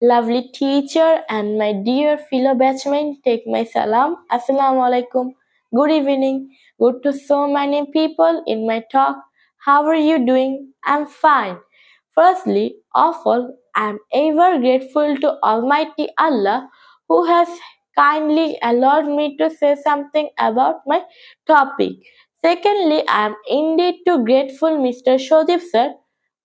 lovely teacher, and my dear fellow batchmen. Take my salam. Assalamu alaikum. Good evening. Good to so many people in my talk. How are you doing? I'm fine. Firstly of all, I'm ever grateful to Almighty Allah who has kindly allowed me to say something about my topic. Secondly, I'm indeed too grateful Mr. Sojib sir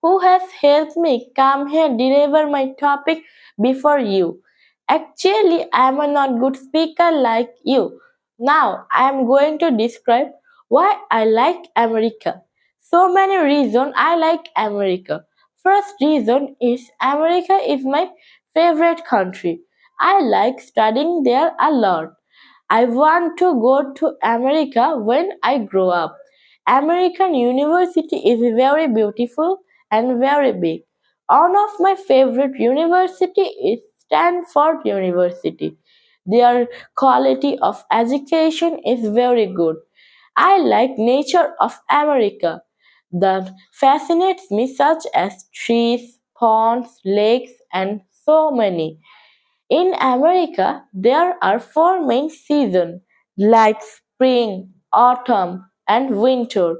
who has helped me come here deliver my topic before you. Actually, I am a not good speaker like you. Now, I am going to describe why I like America. So many reasons I like America. First reason is America is my favorite country. I like studying there a lot. I want to go to America when I grow up. American University is very beautiful and very big. One of my favorite university is Stanford University. Their quality of education is very good. I like nature of America that fascinates me such as trees, ponds, lakes and so many. In America, there are four main seasons like spring, autumn, and winter.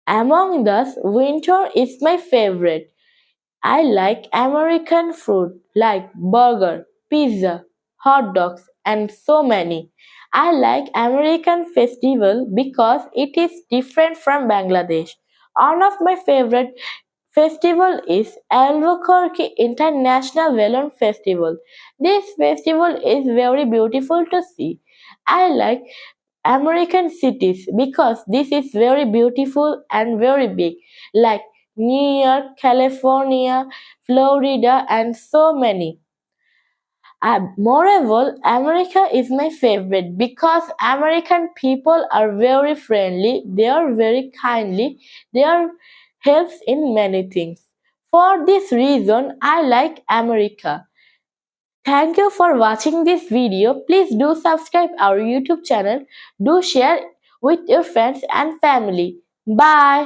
Among those, winter is my favorite. I like American food like burger, pizza, hot dogs, and so many. I like American festival because it is different from Bangladesh. One of my favorite festival is Albuquerque International Balloon Festival. This festival is very beautiful to see. I like American cities because this is very beautiful and very big, like New York, California, Florida, and so many. Moreover, America is my favorite because American people are very friendly, they are very kindly, they are helps in many things. For this reason, I like America. Thank you for watching this video. Please do subscribe our YouTube channel. Do share with your friends and family. Bye.